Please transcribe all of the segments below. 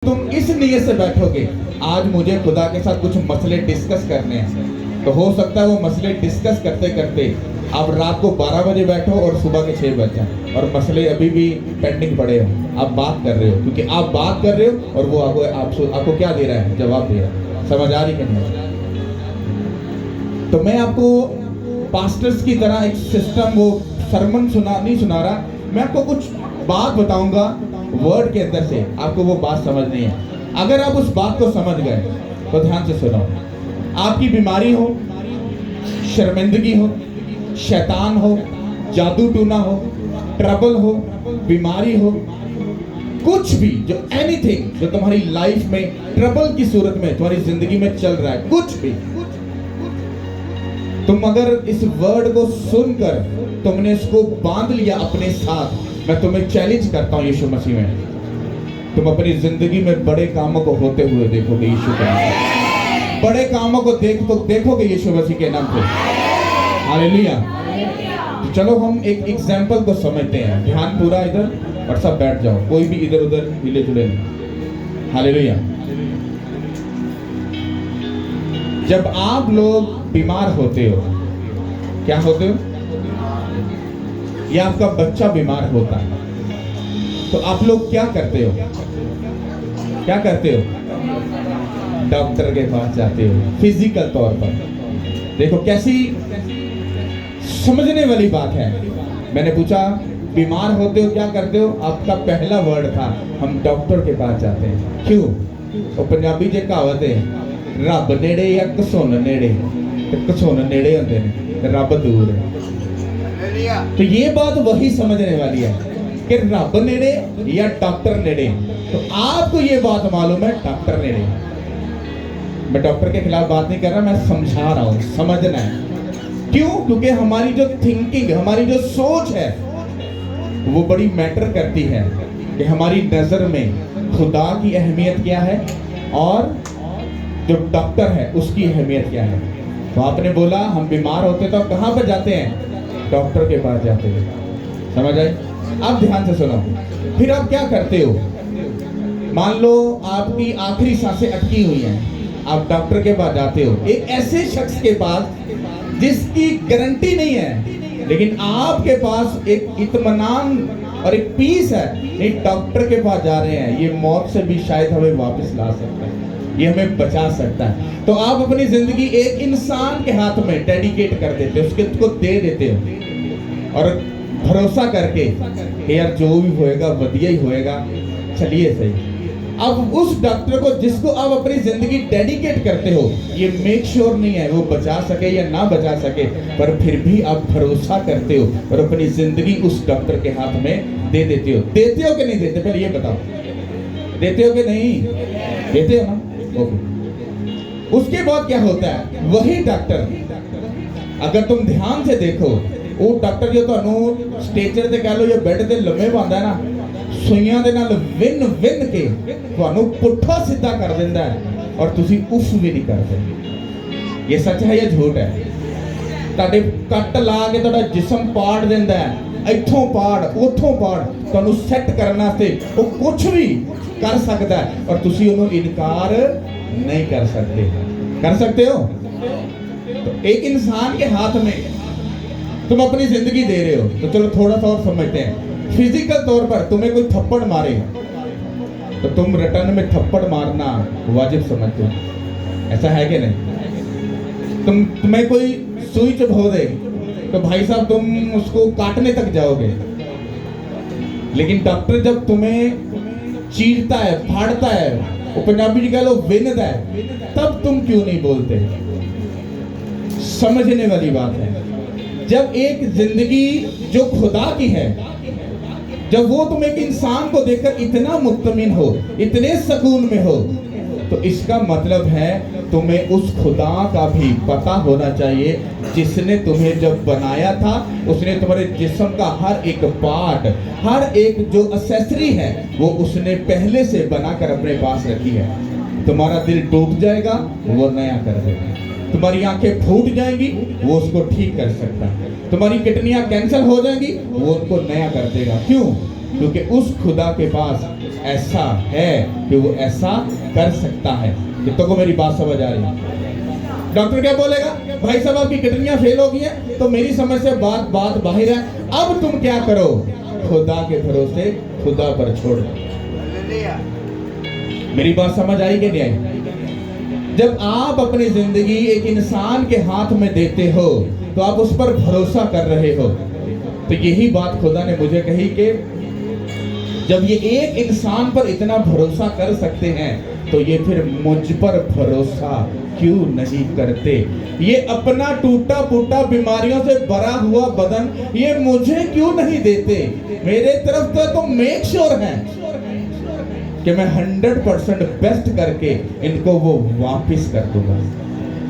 तुम इस नीयत से बैठोगे आज मुझे खुदा के साथ कुछ मसले डिस्कस करने हैं, तो हो सकता है वो मसले डिस्कस करते करते आप रात को 12 बजे बैठो और सुबह के 6 बज जाए और मसले अभी भी पेंडिंग पड़े हो। आप बात कर रहे हो क्योंकि आप बात कर रहे हो और वो आपको क्या दे रहा है, जवाब दे रहा है। समझ आ रही कि नहीं? तो मैं आपको पास्टर्स की तरह एक सिस्टम वो सरमन नहीं सुना रहा, मैं आपको कुछ बात बताऊंगा वर्ड के अंदर से, आपको वो बात समझनी है। अगर आप उस बात को समझ गए तो ध्यान से सुनो। आपकी बीमारी हो, शर्मिंदगी हो, शैतान हो, जादू टूना हो, ट्रबल हो, बीमारी हो, कुछ भी जो एनीथिंग जो तुम्हारी लाइफ में ट्रबल की सूरत में तुम्हारी जिंदगी में चल रहा है, कुछ भी, तुम अगर इस वर्ड को सुनकर तुमने इसको बांध लिया अपने साथ, मैं तुम्हें चैलेंज करता हूं यीशु मसीह में, तुम अपनी जिंदगी में बड़े कामों को होते हुए देखोगे। यीशु के नाम, बड़े कामों को देखोगे यीशु मसीह के नाम पे। हालेलुया। तो चलो हम एक एग्जांपल को समझते हैं। ध्यान पूरा इधर और सब बैठ जाओ, कोई भी इधर उधर हिले जुले नहीं। हालेलुया। जब आप लोग बीमार होते हो, क्या होते हो, या आपका बच्चा बीमार होता है, तो आप लोग क्या करते हो? क्या करते हो? डॉक्टर के पास जाते हो फिजिकल तौर पर। देखो कैसी समझने वाली बात है। मैंने पूछा बीमार होते हो क्या करते हो, आपका पहला वर्ड था हम डॉक्टर के पास जाते हैं। क्यों? तो पंजाबी जे कहावत है, रब नेड़े या घसुन नेड़े, तो घसुन नेड़े होंदे ने, रब दूर है। तो ये बात वही समझने वाली है कि रब नेड़े या डॉक्टर नेड़े। तो आपको ये बात मालूम है डॉक्टर नेड़े। मैं डॉक्टर के खिलाफ बात नहीं कर रहा, मैं समझा रहा हूं, समझना है। क्यों? क्योंकि हमारी जो थिंकिंग, हमारी जो सोच है वो बड़ी मैटर करती है कि हमारी नजर में खुदा की अहमियत क्या है और जो डॉक्टर है उसकी अहमियत क्या है। तो आपने बोला हम बीमार होते तो कहां पर जाते हैं? डॉक्टर के पास जाते हो। समझ आए? अब ध्यान से सुनो। फिर आप क्या करते हो? मान लो आपकी आखिरी सांसें अटकी हुई हैं, आप डॉक्टर के पास जाते हो, एक ऐसे शख्स के पास जिसकी गारंटी नहीं है, लेकिन आपके पास एक इत्मीनान और एक पीस है, नहीं डॉक्टर के पास जा रहे हैं, ये मौत से भी शायद हमें वापस ला सकता है, ये हमें बचा सकता है। तो आप अपनी जिंदगी एक इंसान के हाथ में डेडिकेट कर देते हो, उसको दे देते हो और भरोसा करके कि यार जो भी होएगा वधिया ही होएगा, चलिए सही। अब उस डॉक्टर को जिसको आप अपनी जिंदगी डेडिकेट करते हो, ये मेक श्योर नहीं है वो बचा सके या ना बचा सके, पर फिर भी आप भरोसा करते हो और अपनी जिंदगी उस डॉक्टर के हाथ में दे देते हो। देते हो कि नहीं देते? पहले ये बताओ, देते हो कि नहीं? देते हो ना? ओके। उसके बाद क्या होता है? वही डॉक्टर, अगर तुम ध्यान से देखो, वो डॉक्टर जो तुहानू स्टेचर ते कह लो या बेड ते लम्मे पांदा है ना, सुइयां दे नाल विन विन के तुहानू पुट्ठा सीधा कर देंदा है और तुसी उफ भी नहीं करते। ये सच है या झूठ है? तुहाडे कट ला के तुहाडा जिस्म पाड़ देंदा है, इथों पाड़ उथों पाड़, तुहानू सेट करने वास्ते वो कुछ भी कर सकता है और तुसी उन्होंने इनकार नहीं कर सकते। कर सकते हो? तो एक इंसान के हाथ में तुम अपनी जिंदगी दे रहे हो, तो चलो थोड़ा सा और समझते हैं। फिजिकल तौर पर तुम्हें कोई थप्पड़ मारे तो तुम रिटर्न में थप्पड़ मारना वाजिब समझते हो, ऐसा है कि नहीं? तुम्हें कोई सुई चुभो दे तो भाई साहब तुम उसको काटने तक जाओगे, लेकिन डॉक्टर जब तुम्हें चीरता है, फाड़ता है, वो पंजाबी जी कह लो विनता है, तब तुम क्यों नहीं बोलते? समझने वाली बात है। जब एक जिंदगी जो खुदा की है, जब वो तुम एक इंसान को देखकर इतना मुत्तमिन हो, इतने सुकून में हो, तो इसका मतलब है तुम्हें उस खुदा का भी पता होना चाहिए जिसने तुम्हें जब बनाया था, उसने तुम्हारे जिस्म का हर एक पार्ट, हर एक जो एक्सेसरी है वो उसने पहले से बनाकर अपने पास रखी है। तुम्हारा दिल टूट जाएगा वो नया कर देगा, तुम्हारी आंखें फूट जाएंगी वो उसको ठीक कर सकता है, तुम्हारी किडनियां कैंसर हो जाएंगी वो उनको नया कर देगा। क्यों? क्योंकि उस खुदा के पास ऐसा है कि वो ऐसा कर सकता है। कितनों को मेरी बात समझ आ रही है? डॉक्टर क्या बोलेगा, भाई साहब आपकी किडनियां फेल हो गई हैं, तो मेरी समझ से बात बाहर है, अब तुम क्या करो, खुदा के भरोसे खुदा पर छोड़ दो। मेरी बात समझ आई कि नहीं आई? जब आप अपनी जिंदगी एक इंसान के हाथ में देते हो तो आप उस पर भरोसा कर रहे हो। तो यही बात खुदा ने मुझे कही कि जब ये एक इंसान पर इतना भरोसा कर सकते हैं तो ये फिर मुझ पर भरोसा क्यों नहीं करते? ये अपना टूटा फूटा बीमारियों से भरा हुआ बदन ये मुझे क्यों नहीं देते? मेरे तरफ तो मेक श्योर है कि मैं 100% बेस्ट करके इनको वो वापस कर दूंगा।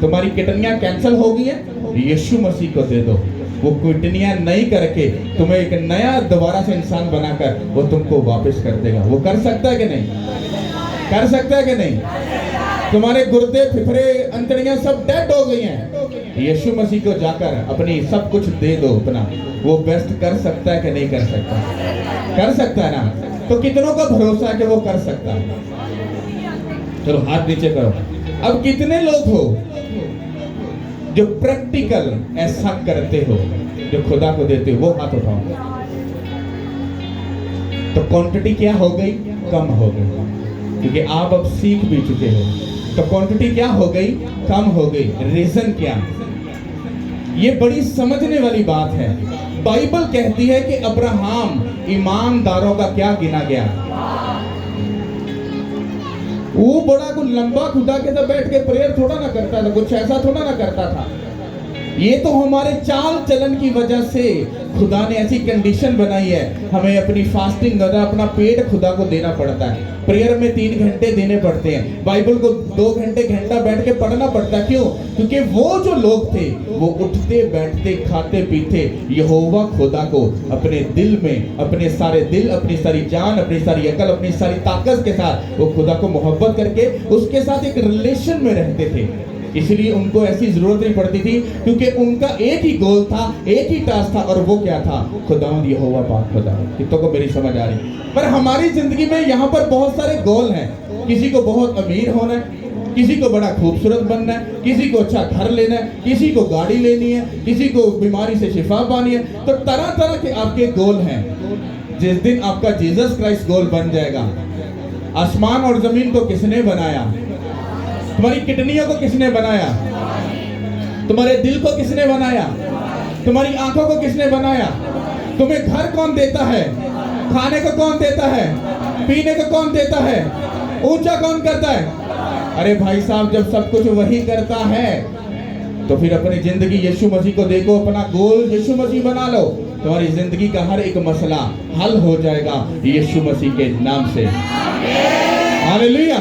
तुम्हारी किडनियां कैंसिल हो गई हैं, यीशु मसीह को दे दो, वो किडनियां नहीं करके तुम्हें एक नया दोबारा से इंसान बनाकर वो तुमको वापस कर देगा। वो कर सकता है कि नहीं? कर सकता है कि नहीं? तुम्हारे गुर्दे फिफरे अंतड़ियां सब डेड हो गई हैं, यीशु मसीह को जाकर अपनी सब कुछ दे दो अपना, वो बेस्ट कर सकता है कि नहीं कर सकता? कर सकता है ना? तो कितनों का भरोसा है कि वो कर सकता है? चलो हाथ नीचे करो। अब कितने लोग हो जो प्रैक्टिकल ऐसा करते हो, जो खुदा को देते हो? वो हाथ उठाओ। तो क्वांटिटी क्या हो गई? कम हो गई, क्योंकि आप अब सीख भी चुके हो। तो क्वांटिटी क्या हो गई? कम हो गई। रीजन क्या? ये बड़ी समझने वाली बात है। बाइबल कहती है कि अब्राहम ईमानदारों का क्या गिना गया? वो बड़ा कुछ लंबा खुदा के साथ बैठ के प्रेयर थोड़ा ना करता था, कुछ ऐसा थोड़ा ना करता था। ये तो हमारे चाल चलन की वजह से खुदा ने ऐसी कंडीशन बनाई है, हमें अपनी फास्टिंग अपना पेट खुदा को देना पड़ता है। प्रेयर में 3 घंटे देने पड़ते हैं, बाइबल को 2 घंटा बैठ के पढ़ना पड़ता है। क्यों? क्योंकि वो जो लोग थे वो उठते बैठते खाते पीते यहोवा खुदा को अपने दिल में, अपने सारे दिल, अपनी सारी जान, अपनी सारी अकल, अपनी सारी ताकत के साथ वो खुदा को मोहब्बत करके उसके साथ एक रिलेशन में रहते थे। इसलिए उनको ऐसी जरूरत नहीं पड़ती थी, क्योंकि उनका एक ही गोल था, एक ही टास्क था, और वो क्या था? खुदावंद यहोवा पाक खुदा। कितनों को मेरी समझ आ रही? पर हमारी जिंदगी में यहाँ पर बहुत सारे गोल हैं। किसी को बहुत अमीर होना है, किसी को बड़ा खूबसूरत बनना है, किसी को अच्छा घर लेना है, किसी को गाड़ी लेनी है, किसी को बीमारी से शिफा पानी है। तो तरह तरह के आपके गोल हैं। जिस दिन आपका जीसस क्राइस्ट गोल बन जाएगा, आसमान और जमीन को किसने बनाया? तुम्हारी किडनियों को किसने बनाया? तुम्हारे दिल को किसने बनाया? तुम्हारी आंखों को किसने बनाया? तुम्हें घर कौन देता है? खाने को कौन देता है? पीने को कौन देता है? ऊंचा कौन करता है? अरे भाई साहब, जब सब कुछ वही करता है तो फिर अपनी जिंदगी यीशु मसीह को देखो, अपना गोल यीशु मसीह बना लो। तुम्हारी जिंदगी का हर एक मसला हल हो जाएगा यीशु मसीह के नाम से। हालेलुया।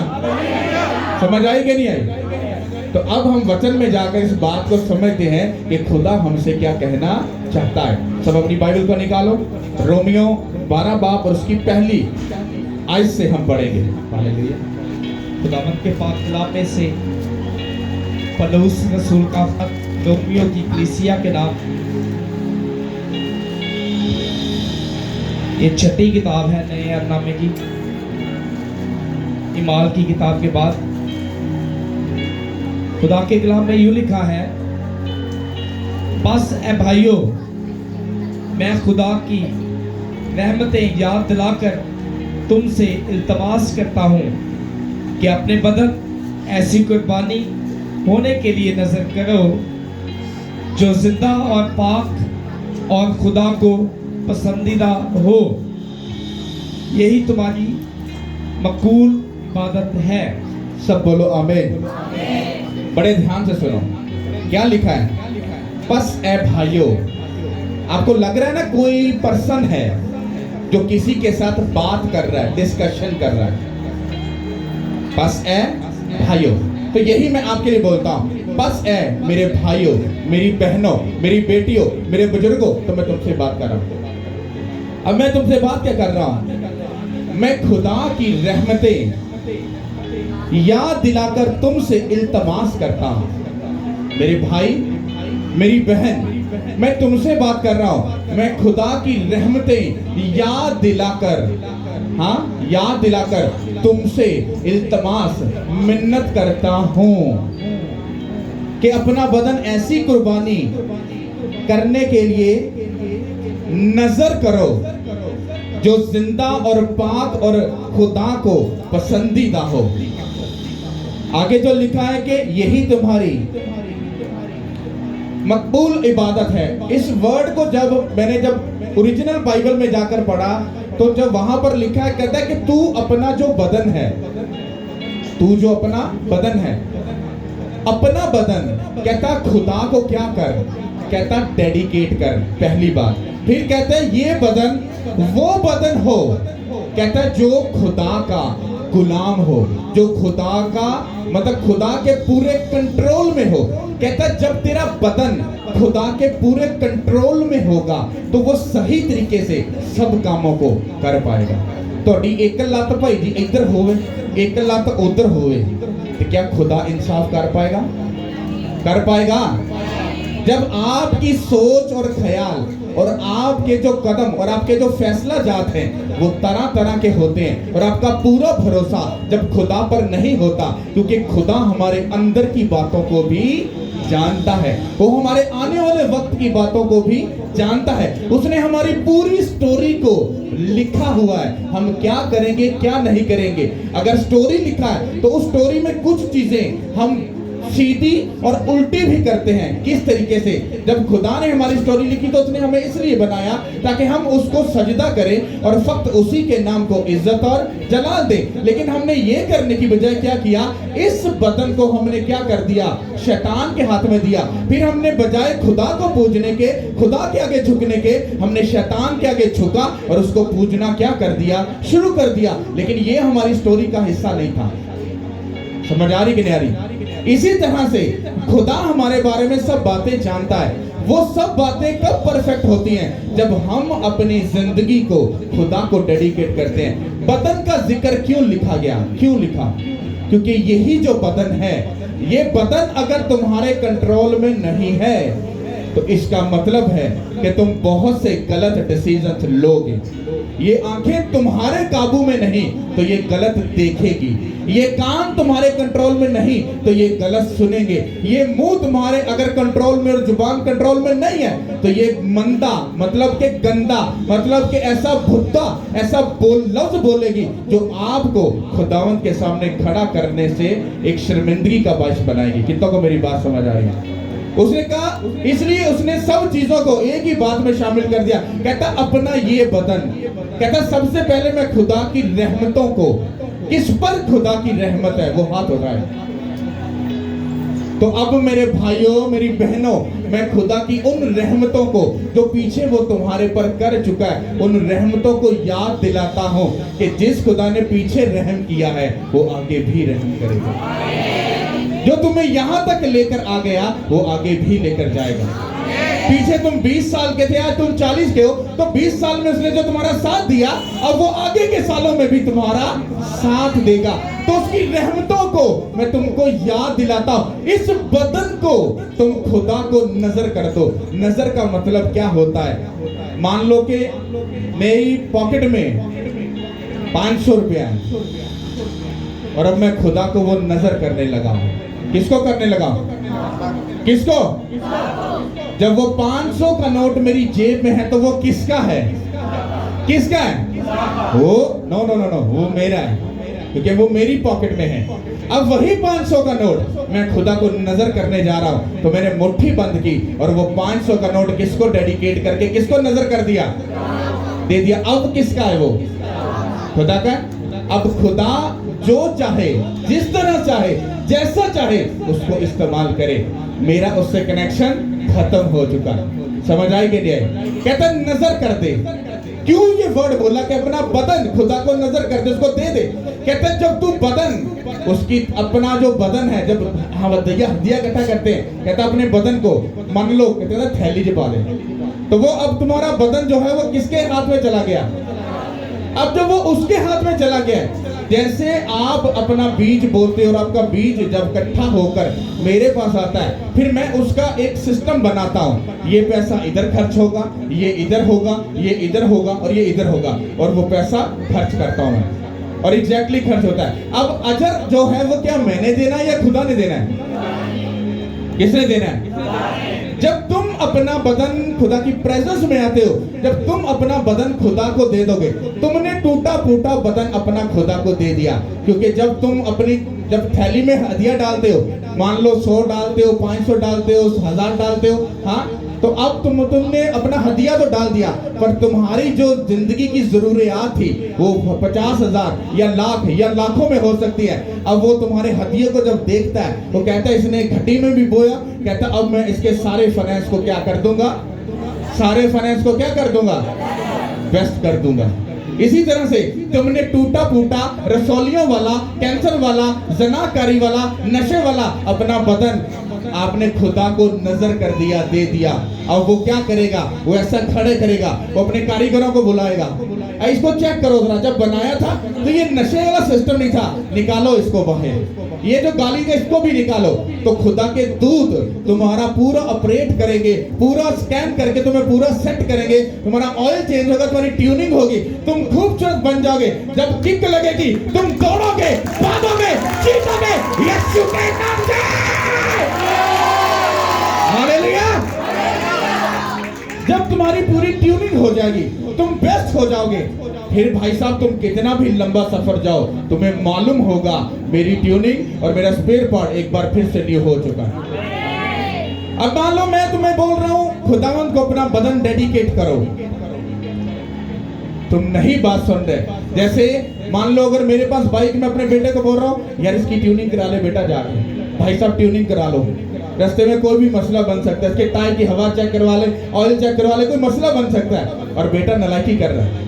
समझ आई कि नहीं आई? तो अब हम वचन में जाकर इस बात को समझते हैं कि खुदा हमसे क्या कहना चाहता है। सब अपनी बाइबल को निकालो, रोमियो 12 बाब और उसकी पहली आयत से हम पढ़ेंगे। हालेलुया। खुदावंद के पाक कलाम में से पौलुस रसूल का खत रोमियो की कलीसिया के नाम, ये 6ठी किताब है नए अहदनामे की, ईमाल की किताब के बाद। खुदा के कलाम में यूं लिखा है, बस ए भाइयों, मैं खुदा की रहमतें याद दिलाकर तुमसे इल्तमास करता हूँ कि अपने बदन ऐसी कुर्बानी होने के लिए नजर करो जो जिंदा और पाक और खुदा को पसंदीदा हो। यही तुम्हारी मकबूल इबादत है। सब बोलो आमीन। बड़े ध्यान से सुनो क्या लिखा है। बस ए भाइयों, आपको लग रहा है ना कोई पर्सन है जो किसी के साथ बात कर रहा है, डिस्कशन कर रहा है। बस ए भाइयों, तो यही मैं आपके लिए बोलता हूं। बस ए मेरे भाइयों, मेरी बहनों, मेरी बेटियों, मेरे बुजुर्गों, तो मैं तुमसे बात कर रहा हूं। अब मैं तुमसे बात क्या कर रहा हूं? मैं खुदा की रहमतें याद दिलाकर तुमसे इल्तमास करता हूं। मेरे भाई, मेरी बहन, मैं तुमसे बात कर रहा हूं, मैं खुदा की रहमतें याद दिलाकर, हाँ याद दिलाकर तुमसे इल्तमास मिन्नत करता हूं कि अपना बदन ऐसी कुर्बानी करने के लिए नजर करो जो जिंदा और पाक और खुदा को पसंदीदा हो। आगे जो लिखा है कि यही तुम्हारी मकबूल इबादत है। इस वर्ड को जब ओरिजिनल बाइबल में जाकर पढ़ा तो जब वहां पर लिखा है, कहता है कि तू अपना जो बदन है, तू जो अपना बदन है, अपना बदन, कहता खुदा को क्या कर, कहता डेडिकेट कर, पहली बात। फिर कहता है ये बदन वो बदन हो, कहता है जो खुदा का गुलाम हो, जो खुदा का मतलब खुदा के पूरे कंट्रोल में हो। कहता है जब तेरा बदन खुदा के पूरे कंट्रोल में होगा तो वो सही तरीके से सब कामों को कर पाएगा। थोड़ी एक लत भाई जी इधर होवे, एक लत उधर होवे, तो क्या खुदा इंसाफ कर पाएगा? कर पाएगा? जब आपकी सोच और ख्याल और आपके जो कदम और आपके जो फैसला जात हैं वो तरह तरह के होते हैं और आपका पूरा भरोसा जब खुदा पर नहीं होता, क्योंकि खुदा हमारे अंदर की बातों को भी जानता है, वो हमारे आने वाले वक्त की बातों को भी जानता है। उसने हमारी पूरी स्टोरी को लिखा हुआ है, हम क्या करेंगे क्या नहीं करेंगे। अगर स्टोरी लिखा है तो उस स्टोरी में कुछ चीजें हम सीधी और उल्टी भी करते हैं। किस तरीके से? जब खुदा ने हमारी स्टोरी लिखी तो उसने हमें इसलिए बनाया ताकि हम उसको सजदा करें और फक्त उसी के नाम को इज्जत और जलाल दें। लेकिन हमने ये करने की बजाय क्या किया? इस बदन को हमने क्या कर दिया? शैतान के हाथ में दिया। फिर हमने बजाय खुदा को पूजने के, खुदा के आगे झुकने के, हमने शैतान के आगे झुका और उसको पूजना क्या कर दिया? शुरू कर दिया। लेकिन ये हमारी स्टोरी का हिस्सा नहीं था। समझ आ रही कि नहीं आ रही? इसी तरह से खुदा हमारे बारे में सब बातें जानता है। वो सब बातें कब परफेक्ट होती हैं? जब हम अपनी जिंदगी को खुदा को डेडिकेट करते हैं। बदन का जिक्र क्यों लिखा गया? क्यों लिखा? क्योंकि यही जो बदन है, ये बदन अगर तुम्हारे कंट्रोल में नहीं है तो इसका मतलब है कि तुम बहुत से गलत डिसीजन लोगे। ये आंखें तुम्हारे काबू में नहीं तो ये गलत देखेगी। ये कान तुम्हारे कंट्रोल में नहीं तो ये गलत सुनेंगे। ये मुंह तुम्हारे अगर कंट्रोल में और जुबान कंट्रोल में नहीं है तो ये मंदा मतलब के गंदा मतलब के ऐसा भुत्ता ऐसा लफ्ज बोलेगी जो आपको खुदावंत के सामने खड़ा करने से एक शर्मिंदगी का बायस बनाएगी। कितनों को मेरी बात समझ आ रही है? उसने कहा, इसलिए उसने सब चीजों को एक ही बात में शामिल कर दिया। कहता अपना ये बदन, कहता सबसे पहले मैं खुदा की रहमतों को, किस पर खुदा की रहमत है वो हाथ उठाए। तो अब मेरे भाइयों मेरी बहनों, मैं खुदा की उन रहमतों को जो पीछे वो तुम्हारे पर कर चुका है, उन रहमतों को याद दिलाता हूं कि जिस खुदा ने पीछे रहम किया है वो आगे भी रहम करेगा। जो तुम्हें यहां तक लेकर आ गया वो आगे भी लेकर जाएगा। पीछे तुम 20 साल के थे, आज तुम 40 के हो, तो 20 साल में उसने जो तुम्हारा साथ दिया अब वो आगे के सालों में भी तुम्हारा साथ देगा। तो उसकी रहमतों को मैं तुमको याद दिलाता हूं। इस बदन को तुम खुदा को नजर कर दो। नजर का मतलब क्या होता है? मान लो कि मेरी पॉकेट में 500 रुपया है और अब मैं खुदा को वो नजर करने लगा हूं। किसको करने लगा? किसको? जब वो 500 का नोट मेरी जेब में है तो वो किसका है? किसका है? वो नो नो नो नो, वो मेरा है क्योंकि वो मेरी पॉकेट में है। अब वही 500 का नोट मैं खुदा को नजर करने जा रहा हूं तो मैंने मुट्ठी बंद की और वो 500 का नोट किसको डेडिकेट करके किसको नजर कर दिया? दे दिया। अब किसका है वो? खुदा का। अब खुदा जो चाहे, जिस तरह चाहे, जैसा चाहे उसको इस्तेमाल करे। मेरा उससे कनेक्शन खत्म हो चुका। समझ आई कि नहीं? कहता नजर कर दे। क्यों ये वर्ड बोला कि अपना बदन खुदा को नजर कर दे, उसको दे दे। कहता जब तू बदन उसकी अपना जो बदन है, जब हाँ दिया इकट्ठा करते हैं, कहता अपने बदन को मान लो, कहता थैली जब ले, तो वो अब तुम्हारा बदन जो है वो किसके हाथ में चला गया? अब जब वो उसके हाथ में चला गया जैसे आप अपना बीज बोते हो और आपका बीज जब इकट्ठा होकर मेरे पास आता है, फिर मैं उसका एक सिस्टम बनाता हूँ। ये पैसा इधर खर्च होगा, ये इधर होगा, ये इधर होगा और ये इधर होगा, और वो पैसा खर्च करता हूँ मैं, और एग्जैक्टली खर्च होता है। अब अजर जो है वो क्या मैंने देना है या खुदा ने देना है? किसने देना है? जब तुम अपना बदन खुदा की प्रेजेंस में आते हो, जब तुम अपना बदन खुदा को दे दोगे, तुमने टूटा फूटा बदन अपना खुदा को दे दिया। क्योंकि जब तुम अपनी जब थैली में हदिया डालते हो, मान लो 100 डालते हो, 500 डालते हो, 1000 डालते हो, हाँ, तो अब तुमने अपना हदिया तो डाल दिया, पर तुम्हारी जो जिंदगी की जरूरियात थी वो 50,000 या लाख या लाखों में हो सकती है। अब वो तुम्हारे हदिये को जब देखता है वो कहता है इसने घटी में भी बोया, कहता अब मैं इसके सारे फाइनेंस को क्या कर दूंगा, सारे फाइनेंस को क्या कर दूंगा, वेस्ट कर दूंगा। इसी तरह से तुमने टूटा फूटा, रसौलियों वाला, कैंसर वाला, जनाकारी वाला, नशे वाला अपना बदन आपने खुदा को नजर कर दिया, दे दिया। अब वो क्या करेगा, वो ऐसा खड़े करेगा, वो अपने कारीगरों को बुलाएगा, इसको चेक करो जरा, जब बनाया था तो ये नशे वाला सिस्टम नहीं था, निकालो इसको बाहर, ये जो गाली का इसको भी निकालो। तो खुदा के दूत तुम्हारा पूरा ऑपरेट करेंगे, पूरा स्कैन करके तुम्हें पूरा सेट करेंगे, तुम्हारा ऑयल चेंज होगा, तुम्हारी ट्यूनिंग होगी, तुम खूबसूरत बन जाओगे। जब किक लगेगी तुम दौड़ोगे, भागोगे, जीतोगे यीशु के नाम से। हालेलुया। जब तुम्हारी पूरी ट्यूनिंग हो जाएगी, तुम बेस्ट हो जाओगे, फिर भाई साहब तुम कितना भी लंबा सफर जाओ, तुम्हें मालूम होगा मेरी ट्यूनिंग और मेरा स्पेयर पार्ट एक बार फिर से न्यू हो चुका है। अब मान लो मैं तुम्हें बोल रहा हूं खुदावंद को अपना बदन डेडिकेट करो, तुम नहीं बात सुन रहे। जैसे मान लो अगर मेरे पास बाइक में अपने बेटे को बोल रहा हूं यार इसकी ट्यूनिंग करा ले बेटा, जाके भाई साहब ट्यूनिंग करा लो, रास्ते में कोई भी मसला बन सकता है, इसके टायर की हवा चेक करवा ले, ऑयल चेक करवा ले, कोई मसला बन सकता है, और बेटा नालायकी कर रहा है,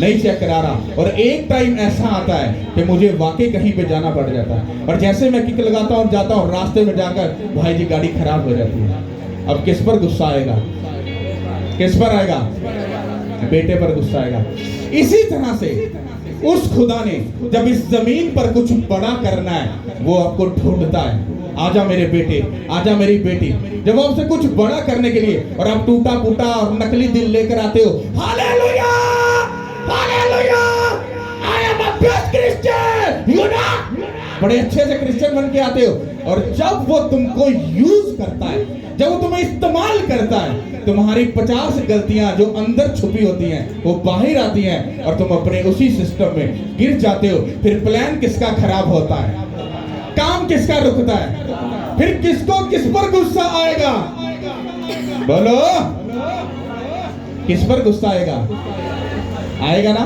नहीं चेक करा रहा। और एक टाइम ऐसा आता है कि मुझे वाकई कहीं पे जाना पड़ जाता है, और जैसे मैं किक लगाता हूँ जाता हूँ, रास्ते में जाकर भाई जी गाड़ी खराब हो जाती है। अब किस पर गुस्सा आएगा, किस पर आएगा, बेटे पर गुस्सा आएगा। इसी तरह से उस खुदा ने जब इस जमीन पर कुछ बड़ा करना है वो आपको ढूंढता है, आजा मेरे बेटे, आजा मेरी बेटी। जब आपसे कुछ बड़ा करने के लिए और आप टूटा फूटा और नकली दिल लेकर आते हो, hallelujah hallelujah, I am a best Christian, you know, बड़े अच्छे से क्रिश्चियन बन के आते हो, और जब वो तुमको यूज करता है, जब वो तुम्हें इस्तेमाल करता है, तुम्हारी 50 गलतियां जो अंदर छुपी होती हैं वो बाहर आती हैं और तुम अपने उसी सिस्टम में गिर जाते हो। फिर प्लान किसका खराब होता है, काम किसका रुकता है, फिर किसको किस पर गुस्सा आएगा, बोलो किस पर गुस्सा आएगा, आएगा ना।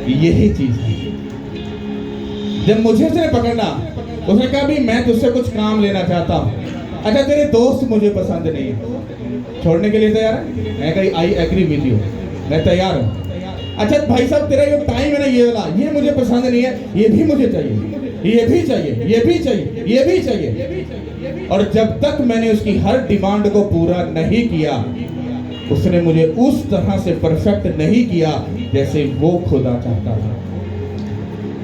यही चीज है। जब मुझे उसने पकड़ना, उसने कहा भी मैं तुझसे कुछ काम लेना चाहता हूं, अच्छा तेरे दोस्त मुझे पसंद नहीं है, छोड़ने के लिए तैयार है? मैं कही आई एग्री विद यू, मैं तैयार हूं। अच्छा भाई साहब तेरा जो टाइम है ना ये वाला, ये मुझे पसंद नहीं है, ये भी मुझे चाहिए, ये भी चाहिए, ये भी चाहिए, ये भी चाहिए। और जब तक मैंने उसकी हर डिमांड को पूरा नहीं किया, उसने मुझे उस तरह से परफेक्ट नहीं किया जैसे वो खुदा चाहता था।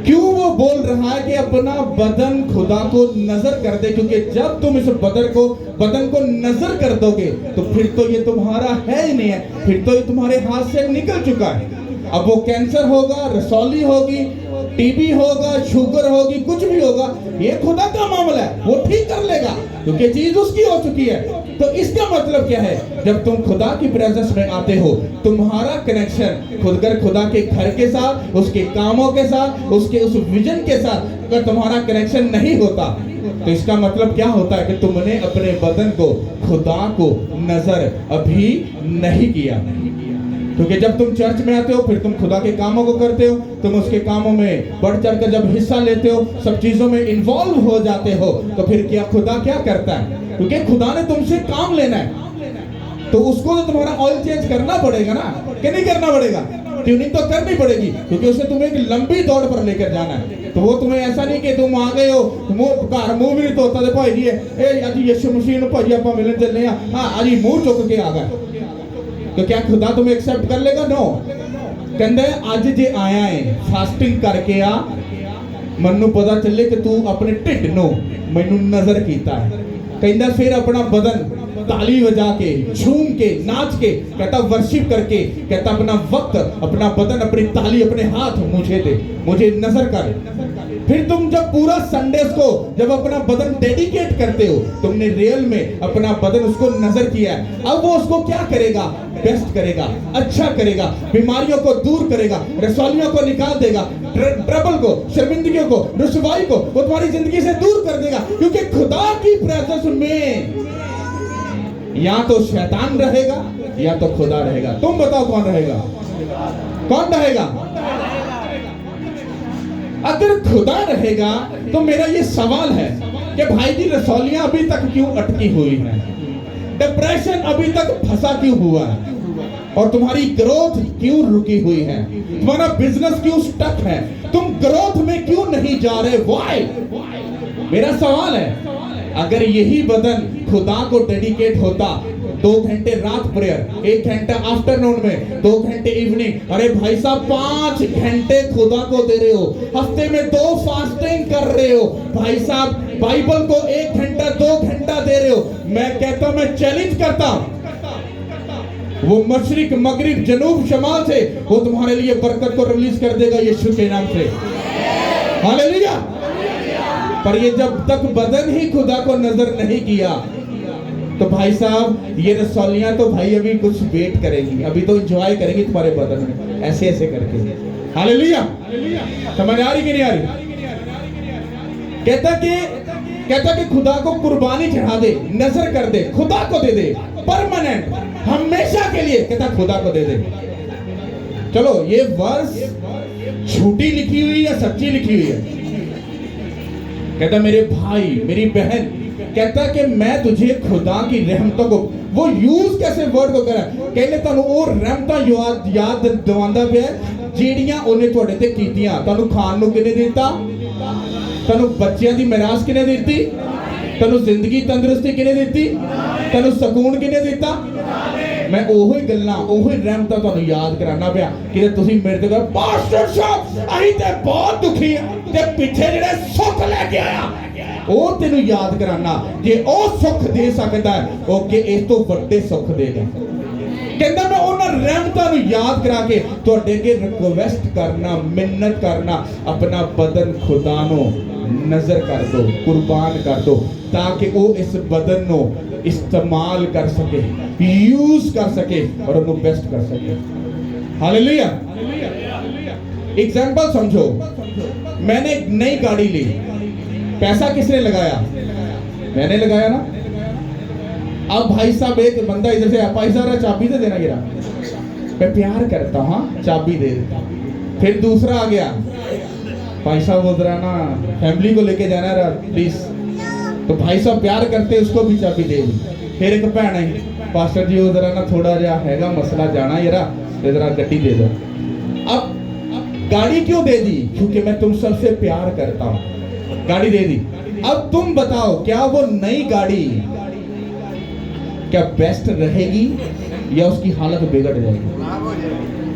क्यों वो बोल रहा है कि अपना बदन खुदा को नजर कर दे, क्योंकि जब तुम इस बदन को नजर कर दोगे तो फिर तो ये तुम्हारा है ही नहीं है, फिर तो ये तुम्हारे हाथ से निकल चुका है। अब वो कैंसर होगा, रसौली होगी, टीबी होगा, शुगर होगी, कुछ भी होगा, ये खुदा का मामला है, वो ठीक कर लेगा क्योंकि चीज उसकी हो चुकी है। तो इसका मतलब क्या है, जब तुम खुदा की प्रेजेंस में आते हो, तुम्हारा कनेक्शन खुदा के घर के साथ, उसके कामों के साथ, उसके उस विजन के साथ अगर तुम्हारा कनेक्शन नहीं होता तो इसका मतलब क्या होता है कि तुमने अपने बदन को, खुदा को नजर अभी नहीं किया। क्योंकि जब तुम चर्च में आते हो फिर तुम खुदा के कामों को करते हो, तुम उसके कामों में बढ़ चढ़ कर जब हिस्सा लेते हो, सब चीजों में इन्वॉल्व हो जाते हो, तो फिर क्या खुदा क्या करता है, क्योंकि खुदा ने तुमसे काम लेना है तो उसको तो तुम्हारा ऑयल चेंज करना पड़ेगा ना, कि नहीं करना पड़ेगा, ट्यूनिंग तो करनी पड़ेगी, क्योंकि उसे तुम्हें एक लंबी दौड़ पर लेकर जाना है। तो वो तुम्हें ऐसा नहीं कि तुम आ गए हो घर मुंह भी नहीं धोता ते भाई जी अज यीशु मसीह नु भाई आप मिलन चलने हां अज मुंह चुक के आ गए, तो क्या खुदा तुम्हें एक्सेप्ट कर लेगा? नो। कहंदे अज जे आया है फास्टिंग करके आ, मन्नू पता चले कि तू अपने ढिड नो मैनू नजर कीता है। कहता फिर अपना बदन ताली बजा के, झूम के, नाच के, कहता वर्शिप करके, कहता अपना वक्त, अपना बदन, अपनी ताली, अपने हाथ मुझे दे, मुझे नजर कर। फिर तुम जब पूरा संडेस को जब अपना बदन डेडिकेट करते हो, तुमने रियल में अपना बदन उसको नजर किया है, अब वो उसको क्या करेगा? बेस्ट करेगा, अच्छा करेगा, बीमारियों को दूर करेगा, रसौलियों को निकाल देगा, ट्रबल को, शर्मिंदगियों को, रुसवाई को वो तुम्हारी जिंदगी से दूर कर देगा। क्योंकि खुदा की प्रेजेंस में या तो शैतान रहेगा या तो खुदा रहेगा। तुम बताओ कौन रहेगा? कौन रहेगा? अगर खुदा रहेगा तो मेरा ये सवाल है कि भाई जी रसौलियां अभी तक क्यों अटकी हुई हैं? डिप्रेशन अभी तक फंसा क्यों हुआ है? और तुम्हारी ग्रोथ क्यों रुकी हुई है? तुम्हारा बिजनेस क्यों स्टक है? तुम ग्रोथ में क्यों नहीं जा रहे? व्हाई? मेरा सवाल है, अगर यही बदन खुदा को डेडिकेट होता, 2 घंटे रात प्रेयर, 1 घंटा आफ्टरनून में, 2 घंटे इवनिंग, अरे भाई साहब 5 घंटे खुदा को दे रहे हो, हफ्ते में 2 फास्टिंग कर रहे हो, भाई साहब बाइबल को 1 घंटा 2 घंटा दे रहे हो, मैं कहता हूं, मैं चैलेंज करता हूं, वो मशरिक मगरिब जनूब शमाल से वो तुम्हारे लिए बरकत को रिलीज कर देगा यीशु के नाम से। हालेलुया। पर ये जब तक बदन ही खुदा को नजर नहीं किया तो भाई साहब ये रसौलियां तो भाई अभी कुछ वेट करेगी, अभी तो एंजॉय करेगी तुम्हारे बदन में, ऐसे ऐसे करके। हालेलुया। समझ आ रही कि नहीं आ रही? कहता कि खुदा को कुर्बानी चढ़ा दे, नजर कर दे, खुदा को दे दे, परमानेंट, हमेशा के लिए, कहता खुदा को दे दे। चलो ये वर्स झूठी लिखी हुई या सच्ची लिखी हुई है? कहता मेरे भाई, मेरी बहन, कहता कि मैं तुझे खुदा की रहमतों को, वो यूज कैसे वर्ड को करा, कहले तानू और रहमतां याद दिवांदा पिया ਜਿਹੜੀਆਂ ਉਹਨੇ ਤੁਹਾਡੇ ਤੇ ਕੀਤੀਆਂ। ਤੁਹਾਨੂੰ ਖਾਣ ਨੂੰ ਕਿਹਨੇ ਦਿੱਤਾ? ਤੁਹਾਨੂੰ ਬੱਚਿਆਂ ਦੀ ਮਿਰਾਸ ਕਿਹਨੇ ਦਿੱਤੀ? ਤੁਹਾਨੂੰ ਜ਼ਿੰਦਗੀ ਤੰਦਰੁਸਤੀ ਕਿਹਨੇ ਦਿੱਤੀ? ਤੁਹਾਨੂੰ ਸਕੂਨ ਕਿਹਨੇ ਦਿੱਤਾ? मैं ओही गल्लां ओही रहमतां ਤੁਹਾਨੂੰ याद कराना ਪਿਆ कि ਤੁਸੀਂ ਮੇਰੇ ਤੇ ਕਹੋ ਪਾਸਟਰ ਸਾਹਿਬ ਅਸੀਂ ਤੇ ਬਹੁਤ ਦੁਖੀ ਆ ਤੇ ਪਿੱਛੇ ਜਿਹੜੇ ਸੁੱਖ ਲੈ ਕੇ ਆਇਆ ਉਹ ਤੈਨੂੰ ਯਾਦ ਕਰਾਨਾ। ਜੇ ਉਹ ਸੁੱਖ ਦੇ ਸਕਦਾ ਹੈ ਉਹ ਕਿ ਇਸ ਤੋਂ ਵੱਡੇ ਸੁੱਖ ਦੇਗਾ। ਕਹਿੰਦਾ ਮੈਂ ਉਹਨਾਂ ਰਹਿਮਤਾਂ ਨੂੰ ਯਾਦ ਕਰਾ ਕੇ ਤੁਹਾਡੇ ਅੱਗੇ ਰਿਕਵੈਸਟ ਕਰਨਾ, ਮਿੰਨਤ ਕਰਨਾ, ਆਪਣਾ ਬਦਨ ਖੁਦਾ ਨੂੰ नजर कर दो, कुर्बान कर दो, ताकि वो इस बदन को इस्तेमाल कर सके, यूज कर सके और उन्हें बेस्ट कर सके। हालेलुया। एग्जांपल समझो, मैंने एक नई गाड़ी ली, पैसा किसने लगाया? मैंने लगाया ना। अब भाई साहब एक बंदा इधर से भाई साहब चाबी दे देना, गिरा मैं प्यार करता हूँ, चाबी दे देता। फिर दूसरा आ गया, भाई साहब वो जरा ना फैमिली को लेके जाना है प्लीज, तो भाई साहब प्यार करते उसको भी चाबी दे दी। फिर एक भैन आई, पास्टर जी वो जरा ना थोड़ा जहा हैगा मसला जाना जरा, जरा गड्डी दे दो। अब गाड़ी क्यों दे दी? क्योंकि मैं तुम सबसे प्यार करता हूं, गाड़ी दे दी। अब तुम बताओ क्या वो नई गाड़ी क्या बेस्ट रहेगी या उसकी हालत बिगड़ जाएगी,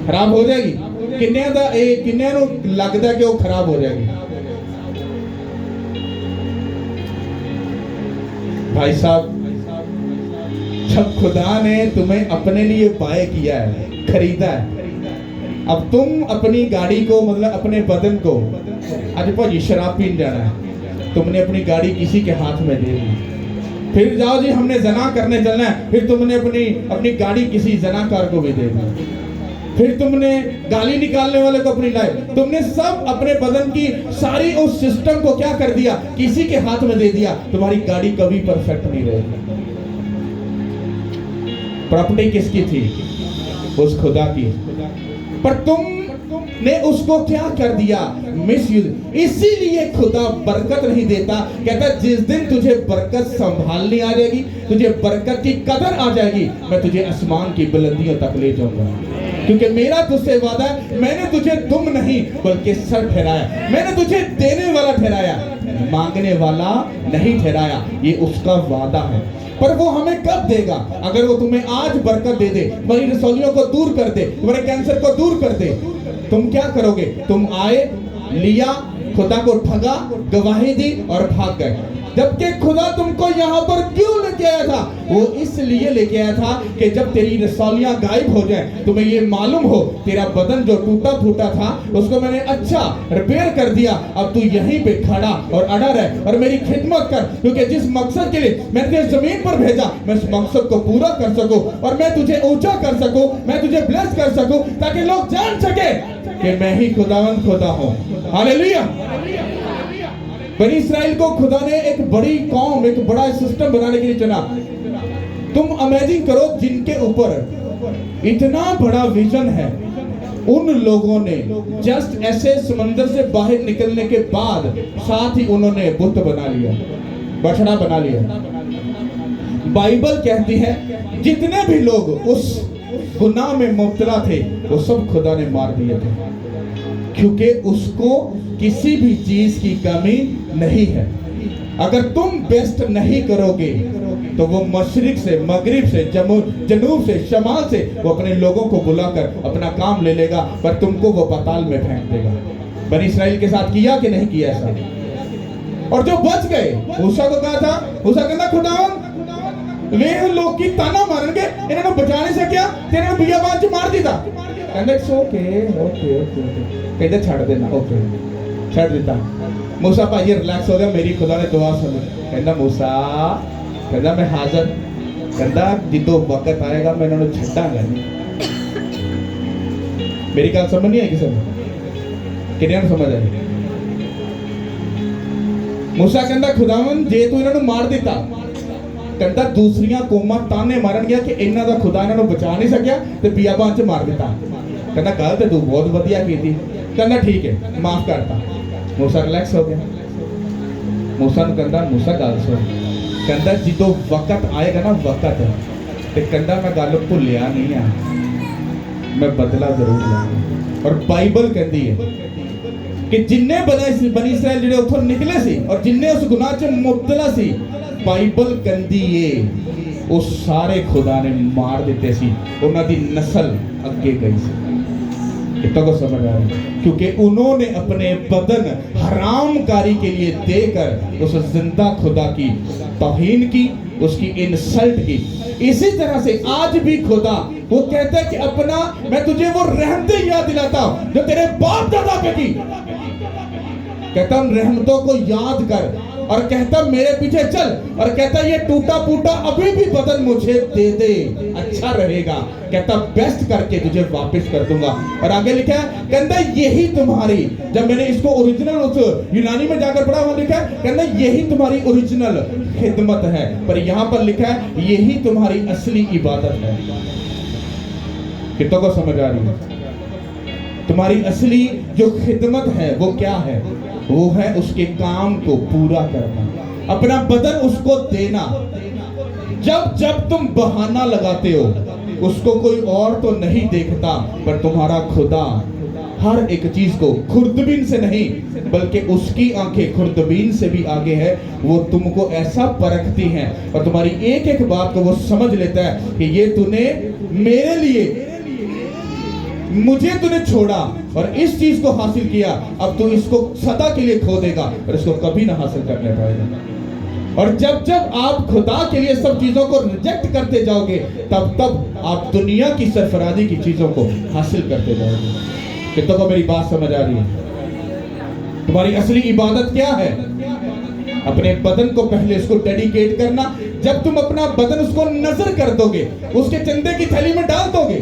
खराब हो जाएगी? किन्ने लगता कि वो खराब हो जाएगी? भाई साहब जब खुदा ने तुम्हें अपने लिए बाय किया है, खरीदा है, अब तुम अपनी गाड़ी को मतलब अपने बदन को, आज भाजी शराब पीने जाना है, तुमने अपनी गाड़ी किसी के हाथ में दे दी, फिर जाओ जी हमने जना करने चलना है, फिर तुमने अपनी गाड़ी किसी जनाकार को भी दे दी, फिर तुमने गाली निकालने वाले को अपनी लाइफ, तुमने सब अपने बदन की सारी उस सिस्टम को क्या कर दिया? किसी के हाथ में दे दिया। तुम्हारी गाड़ी कभी परफेक्ट नहीं रहेगी। प्रॉपर्टी किसकी थी? उस खुदा की, पर तुमने उसको क्या कर दिया? मिसयूज। इसीलिए खुदा बरकत नहीं देता। कहता जिस दिन तुझे बरकत संभालनी आ जाएगी, तुझे बरकत की कदर आ जाएगी, मैं तुझे आसमान की बुलंदियों तक ले जाऊंगा, क्योंकि मेरा तुझसे वादा है, मैंने तुझे दुम नहीं बल्कि सर ठहराया, मैंने तुझे देने वाला ठहराया, मांगने वाला नहीं ठहराया। ये उसका वादा है। पर वो हमें कब देगा? अगर वो तुम्हें आज बरकत दे दे, तुम्हारी रसौलियों को दूर कर दे, तुम्हारे कैंसर को दूर कर दे, तुम क्या करोगे? तुम आए, लिया, खुदा को ठगा, गवाही दी और भाग गए। जबकि खुदा तुमको यहाँ पर क्यों लेके आया था? वो इसलिए लेके आया था कि जब तेरी रसौलियां गायब हो जाए, तुम्हें ये मालूम हो तेरा बदन जो टूटा फूटा था उसको मैंने अच्छा रिपेयर कर दिया। अब तू यहीं पे खड़ा और अड़ा रह और मेरी खिदमत कर, क्योंकि जिस मकसद के लिए मैंने तुझे जमीन पर भेजा, मैं उस मकसद को पूरा कर सकूं और मैं तुझे ऊंचा कर सकूं, मैं तुझे ब्लेस कर सकूं, ताकि लोग जान सके कि मैं ही खुदावंद खुदा हूं। हालेलुया। बनी इस्राएल को खुदा ने एक बड़ी कौम, एक बड़ा सिस्टम बनाने के लिए चुना। तुम इमेजिन करो, जिनके ऊपर इतना बड़ा विजन है, उन लोगों ने जस्ट ऐसे समंदर से बाहर निकलने के बाद साथ ही उन्होंने बुत बना लिया, बछड़ा बना लिया। बाइबल कहती है जितने भी लोग उस गुनाह में मुब्तला थे वो सब खुदा ने मार दिए थे, क्योंकि उसको किसी भी चीज की कमी नहीं है। अगर तुम बेस्ट नहीं करोगे तो वो मशरिक से, मगरिब से, जनूब से, शमाल से वो अपने लोगों को बुलाकर अपना काम ले लेगा, पर तुमको वो पाताल में फेंक देगा। बनी इस्राएल के साथ किया कि नहीं किया ऐसा? और जो बच गए, मूसा को कहा था, मूसा कहता खुदावन वे लोग की ताना मारेंगे, इन्होंने बचा नहीं सकिया, तेरे बियाबान च मार दिता। कहते ओके ओके ओके कहते छड़ देना, ओके छड़ देता। मूसा भाई रिलैक्स हो गया, मेरी खुदा ने दुआ सुनी। कहता मूसा, कहता मैं हाजिर, कहता जिदो वक्त आएगा मैं इन्होंने छड्डांगा नहीं। मेरी गल समझ नहीं आई किसी को? किन्ने समझ आई? मूसा कहता खुदावन जे तू इन्होंने मार दिता, कहता दूसरियां कौमां ताने मारन गया कि इन्हां दा खुदा इन्हां नूं बचा नहीं सकिया ते बियाबान च मार दिता। कहता गल ते तू बहुत वधिया कीती। कहता ठीक है माफ करता। मूसा रिलैक्स हो गया। मूसा नूं कहता मूसा गल सुन, कहता जिदों वक्त आएगा ना वक्त ते कहता मैं गल भुलिया नहीं आ, मैं बदला जरूर लूंगा। और बाइबल कहती है कि जिन्ने बनी इस्राएल जिहड़े उत्थों निकले सी और जिन्ने उस गुनाह च मुब्तला सी, बाइबल कहती है वो सारे खुदा ने मार दिते सी, उन्हां दी नस्ल अगे गई सी। कितना को समझ आ रहा है? क्योंकि उन्होंने अपने बदन हरामकारी के लिए देकर उस जिंदा खुदा की तौहीन की, उसकी इंसल्ट की। इसी तरह से आज भी खुदा वो कहता है कि अपना मैं तुझे वो रहमतें याद दिलाता हूं जो तेरे बाप दादा पे की। कहता उन रहमतों को याद कर और कहता मेरे पीछे चल, और कहता ये टूटा फूटा अभी भी बदन मुझे दे दे, अच्छा रहेगा। कहता बेस्ट करके तुझे वापस कर दूंगा। और आगे लिखा है, कहता यही तुम्हारी, जब मैंने इसको ओरिजिनल उस यूनानी में जाकर पढ़ा वहां लिखा है, कहता यही तुम्हारी ओरिजिनल खिदमत है, पर यहां पर लिखा है यही तुम्हारी असली इबादत है। कितनों को समझ आ रही है? तुम्हारी असली जो खिदमत है वो क्या है? वो है उसके काम को पूरा करना, अपना बदन उसको देना। जब जब तुम बहाना लगाते हो, उसको कोई और तो नहीं देखता, पर तुम्हारा खुदा हर एक चीज को खुर्दबीन से नहीं बल्कि उसकी आंखें खुर्दबीन से भी आगे है। वो तुमको ऐसा परखती हैं और तुम्हारी एक एक बात को वो समझ लेता है कि ये तूने मेरे लिए, मुझे तूने छोड़ा और इस चीज को हासिल किया, अब तू इसको सदा के लिए खो देगा और इसको कभी ना हासिल करने पाएगा। और जब जब आप खुदा के लिए सब चीजों को रिजेक्ट करते जाओगे, तब तब आप दुनिया की सरफराजी की चीजों को हासिल करते जाओगे। कितनों को मेरी बात समझ आ रही है? तुम्हारी असली इबादत क्या है? अपने बदन को पहले उसको डेडिकेट करना। जब तुम अपना बदन उसको नजर कर दोगे, उसके चंदे की थैली में डाल दोगे,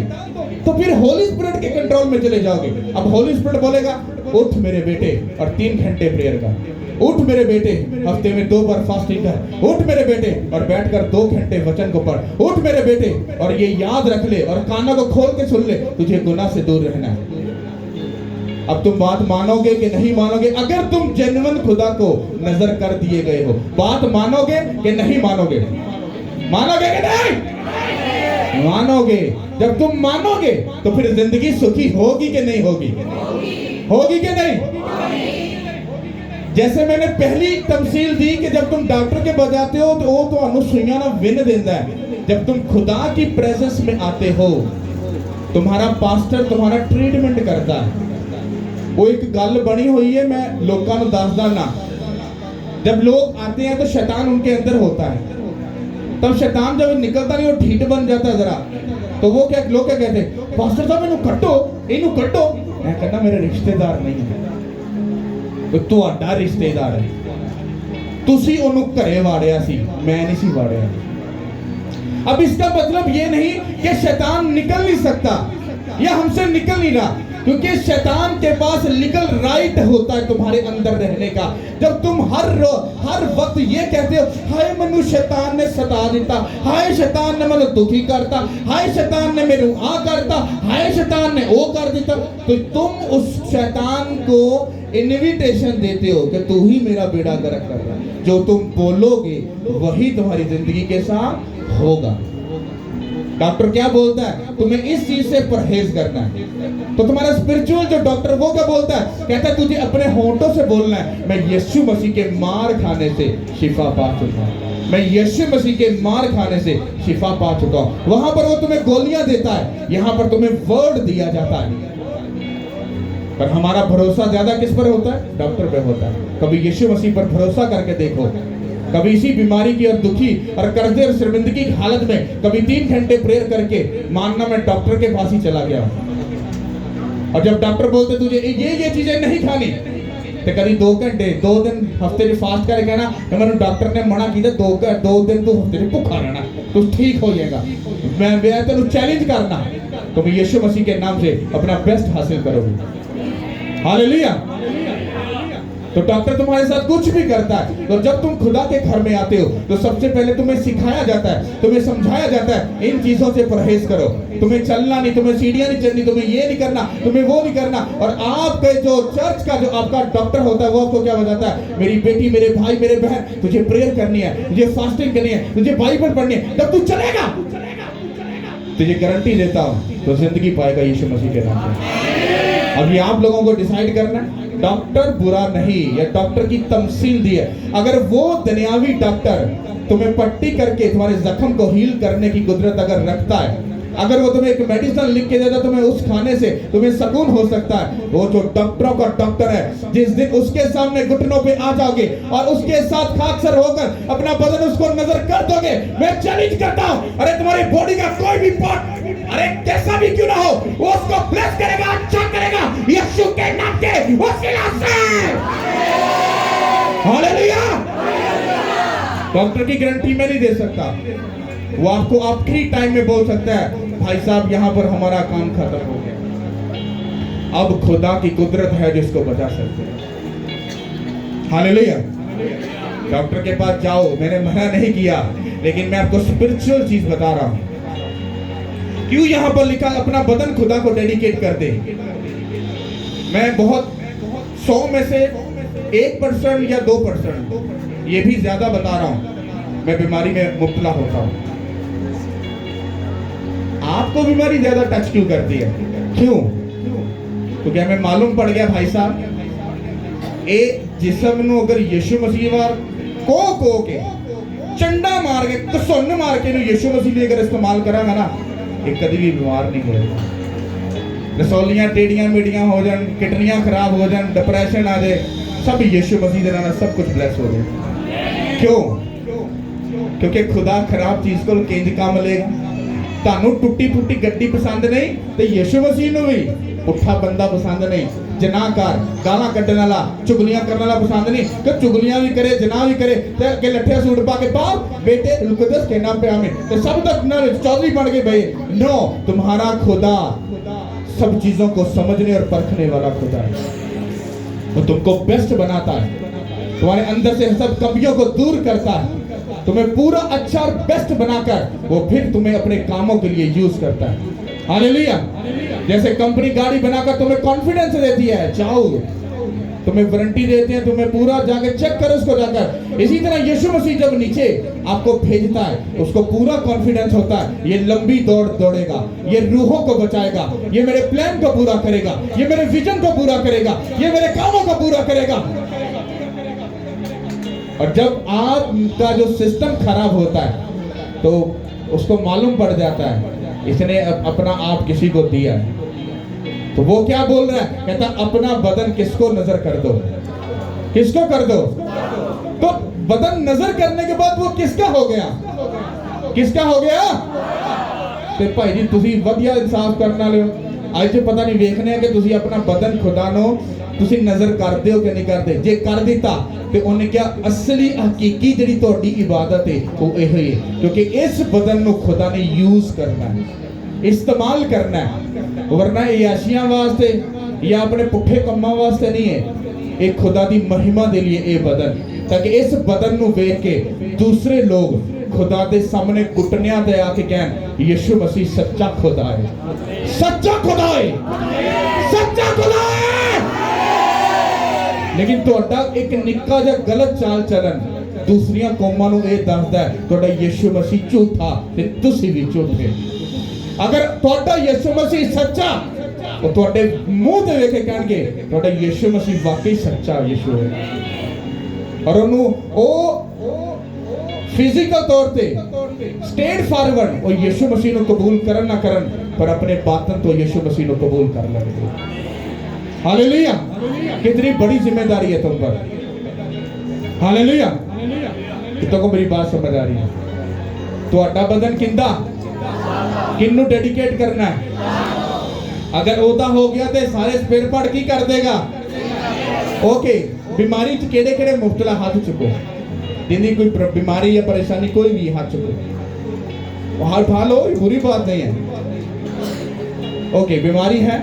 तो फिर होली स्पिरिट के कंट्रोल में चले जाओगे। अब होली स्पिरिट बोलेगा उठ मेरे बेटे और 3 घंटे प्रेयर कर, उठ मेरे बेटे हफ्ते में 2 बार फास्टिंग कर, उठ मेरे बेटे और बैठकर 2 घंटे वचन को पढ़, उठ मेरे बेटे और ये याद रख ले और कानों को खोल के सुन ले, तुझे गुनाह से दूर रहना है। अब तुम बात मानोगे कि नहीं मानोगे? अगर तुम जेन्युइन खुदा को नजर कर दिए गए हो, बात मानोगे कि नहीं मानोगे? मानोगे कि नहीं मानोगे? जब तुम मानोगे तो फिर जिंदगी सुखी होगी कि नहीं होगी? होगी कि नहीं? जैसे मैंने पहली तमसील दी कि जब तुम डॉक्टर के बजाते हो तो वो तो सुइयां ना विन देता है। जब तुम खुदा की प्रेजेंस में आते हो, तुम्हारा पास्टर तुम्हारा ट्रीटमेंट करता है। वो एक गल बनी हुई है, मैं लोगों को दसदा ना। जब लोग आते हैं तो शैतान उनके अंदर होता है, तब शैतान जब निकलता नहीं वो ढीठ बन जाता है जरा, तो वो क्या लोग क्या कहते हैं, पास्टर साहब इन्हू कट्टो, इन्हू कट्टो। मैं कहना मेरे रिश्तेदार नहीं है, तो तुहाडा रिश्तेदार है, तुसी ओनू घरे वाड़िया सी, मैं नहीं सी वाड़िया। अब इसका मतलब ये नहीं कि शैतान निकल नहीं सकता या हमसे निकल नहीं रहा, क्योंकि शैतान के पास लीगल राइट होता है तुम्हारे अंदर रहने का। जब तुम हर वक्त ये कहते हो हाय मनु शैतान ने सता दिता, हाय शैतान ने मनु दुखी करता, हाय शैतान ने मेरू आ करता, हाय शैतान ने वो कर दिता, तो तुम उस शैतान को इनविटेशन देते हो कि तू ही मेरा बेड़ा गर्क कर रहा है। जो तुम बोलोगे वही तुम्हारी जिंदगी के साथ होगा। डॉक्टर क्या बोलता है, तुम्हें इस चीज से परहेज करना है, तो तुम्हारा स्पिरिचुअल जो डॉक्टर वो क्या बोलता है, कहता है तुझे अपने होंठों से बोलना है मैं यीशु मसीह के मार खाने से शिफा पा चुका हूं, मैं यीशु मसीह के मार खाने से शिफा पा चुका हूं। वहां पर वो तुम्हें गोलियां देता है, यहां पर तुम्हें वर्ड दिया जाता है। पर हमारा भरोसा ज्यादा किस पर होता है, डॉक्टर पे होता है। कभी यीशु मसीह पर भरोसा करके देखो, कभी इसी बीमारी की और दुखी और कर्जे और शर्मिंदगी की हालत में कभी 3 घंटे प्रेयर करके मानना मैं डॉक्टर के पास ही चला गया हूं। और जब डॉक्टर बोलते तुझे ये चीजें नहीं खानी, तो कभी 2 घंटे 2 दिन हफ्ते में फास्ट करके ना, मैंने डॉक्टर ने मना किया 2 दिन तू हफ्ते में भूखा रहना, तू ठीक हो जाएगा। मैं तेन चैलेंज करना, तुम यीशु मसीह के नाम से अपना बेस्ट हासिल करोगे। हालेलुया। तो डॉक्टर तुम्हारे साथ कुछ भी करता है, तो जब तुम खुदा के घर में आते हो तो सबसे पहले तुम्हें सिखाया जाता है, तुम्हें समझाया जाता है इन चीजों से परहेज करो, तुम्हें चलना नहीं, तुम्हें सीढ़ियां नहीं चढ़नी, तुम्हें ये नहीं करना, तुम्हें वो नहीं करना। और आपके जो चर्च का जो आपका डॉक्टर होता है वो आपको क्या बताता है, मेरी बेटी, मेरे भाई, मेरे बहन, तुझे प्रेयर करनी है, तुझे फास्टिंग करनी है, तुझे बाइबल पढ़नी है, जब तू चलेगा तुझे गारंटी देता हूं तो जिंदगी पाएगा यीशु मसीह के नाम से। अभी आप लोगों को डिसाइड करना है, डॉक्टर बुरा नहीं, या डॉक्टर की तमसील दी है। अगर वो दुनियावी डॉक्टर तुम्हें पट्टी करके तुम्हारे जख्म को हील करने की कुदरत अगर रखता है, अगर वो तुम्हें एक मेडिसिन लिख के देता, तुम्हें उस खाने से तुम्हें सुकून हो सकता है, वो जो डॉक्टरों का डॉक्टर है, जिस दिन उसके सामने घुटनों पे आ जाओगे और उसके साथ खाकसर होकर अपना बदन उसको नजर कर दोगे, मैं चैलेंज करता हूं, अरे तुम्हारी बॉडी का कोई भी पार्ट, अरे कैसा भी क्यों ना हो, वो उसको ब्लेस करेगा, अच्छा करेगा यीशु के नाम के वसीला से। हालेलुया। डॉक्टर की गारंटी मैं नहीं दे सकता, वो आपको आखिरी टाइम में बोल सकता है भाई साहब यहाँ पर हमारा काम खत्म हो गया। अब खुदा की कुदरत है जिसको बचा सकते हैं। हालेलुया। डॉक्टर के पास जाओ, मैंने मना नहीं किया, लेकिन मैं आपको स्पिरिचुअल चीज बता रहा हूं। क्यों यहाँ पर लिखा अपना बदन खुदा को डेडिकेट कर दे। मैं बहुत 100 में से 1% या 2%, ये भी ज्यादा बता रहा हूं, मैं बीमारी में मुब्तला होता हूं। आपको बीमारी ज्यादा टच क्यों करती है, क्यों? क्योंकि हमें मालूम पड़ गया भाई साहब, एक जिस्म नु अगर यीशु मसीह वार को के चंडा मार के कसुन मार के यीशु मसीह अगर इस्तेमाल करांगा ना, एक कभी भी बीमार नहीं होएगा। रसौलियां टेढ़ियां मेढ़ियां हो जान, किडनियां खराब हो जान, डिप्रेशन आ जाए, सब यीशु मसीह के नाम सब कुछ ब्लेस हो जाए। क्यों? क्योंकि खुदा खराब चीज को केंद्र काम लेगा। तानू टुट्टी फुट्टी गड्डी पसंद नहीं, तो यीशु मसीह नु भी पुट्ठा बंदा पसंद नहीं, जनाकार गाला कड्डन वाला, चुगलियां करने वाला पसंद नहीं। तो चुगलियां भी करे, जना भी करे, ते के लट्ठे सूट पा के पाओ बेटे लुकदस के नाम पे आमीन, तो सब तक ना चौधरी बन गए भाई। नो, तुम्हारा खुदा सब चीजों को समझने और परखने वाला खुदा है। वो तुमको बेस्ट बनाता है, तुम्हारे अंदर से सब कमियों को दूर करता है, तुम्हें पूरा अच्छा और बेस्ट बनाकर वो फिर तुम्हें अपने कामों के लिए यूज करता है। हालेलुया। जैसे कंपनी गाड़ी बनाकर तुम्हें कॉन्फिडेंस देती है, जाओ, तुम्हें वारंटी देते हैं, तुम्हें पूरा जाके चेक करो उसको जाकर। इसी तरह यीशु मसीह जब नीचे आपको भेजता है, उसको पूरा कॉन्फिडेंस होता है, ये लंबी दौड़ दौड़ेगा, ये रूहों को बचाएगा, ये मेरे प्लान को पूरा करेगा, ये मेरे विजन को पूरा करेगा, ये मेरे कामों को पूरा करेगा। और जब आपका जो सिस्टम खराब होता है तो उसको मालूम पड़ जाता है इसने अपना आप किसी को दिया है, तो वो क्या बोल रहा है, कहता अपना बदन किसको नजर कर दो, किसको कर दो। तो बदन नजर करने के बाद वो किसका हो गया, किसका हो गया। ਤੇ ਭਾਈ ਜੀ ਤੁਸੀਂ ਵਧੀਆ ਇਨਸਾਫ ਕਰਨ ਵਾਲੇ ਹੋ। ਅੱਜ ਤੇ ਪਤਾ ਨਹੀਂ ਵੇਖਨੇ ਆ ਕਿ ਤੁਸੀਂ ਆਪਣਾ ਬਦਨ ਖੁਦਾ ਨੂੰ ਤੁਸੀਂ ਨਜ਼ਰ ਕਰਦੇ ਹੋ ਕਿ ਨਹੀਂ ਕਰਦੇ। ਜੇ ਕਰ ਦਿੱਤਾ ਤੇ ਉਹਨੇ ਕਿਹਾ ਅਸਲੀ ਹਕੀਕੀ ਜਿਹੜੀ ਤੁਹਾਡੀ ਇਬਾਦਤ ਹੈ ਉਹ ਇਹੋ ਹੀ ਹੈ, ਕਿਉਂਕਿ ਇਸ ਬਦਨ ਨੂੰ ਖੁਦਾ ਨੇ ਯੂਜ਼ ਕਰਨਾ ਹੈ, इस्तेमाल करना है, वरना याशियां वास्ते या अपने पुठे कम्मा वास्ते नहीं है। एक खुदा दी महिमा दे लिए ये बदन, ताकि इस बदन नु वेख के दूसरे लोग खुदा दे सामने घुटनियां ते आके कहन यीशु मसीह सच्चा खुदा है, सच्चा खुदा है, सच्चा खुदा है। लेकिन तुहाडा एक निक्का जिहा गलत चाल चलन दूसरियां कौमां नु ये दसदा है तुहाडा यीशु मसीह झूठा ते तुसीं भी झूठे। अगर तुहाडा यीशु मसीह सच्चा तो तुहाडे मुंह ते वेख के कहणगे तुहाडा यीशु मसीह वाकई सच्चा यीशु है। और ओनू ओ फिजिकल तौर पे स्ट्रेट फॉरवर्ड वो यीशु मसीह नु कबूल करन ना करन, पर अपने बातन तो यीशु मसीह नु कबूल कर लेंगे। हालेलुया, कितनी बड़ी जिम्मेदारी है तुम पर। हालेलुया, कितनों को मेरी बात समझ आ रही है। तुहाडा बदन किंदा किन्नू डेडिकेट करना है। अगर ओदा हो गया तो सारे सिर पड़ की कर देगा। ओके, बीमारी च केड़े केड़े मुब्तला हाथ चुको, जिन्हें कोई बीमारी या परेशानी कोई भी हाथ चुको, हाथ उठा लो, बुरी बात नहीं है। ओके, बीमारी है,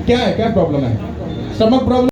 क्या है, क्या प्रॉब्लम है, स्टमक प्रॉब्लम।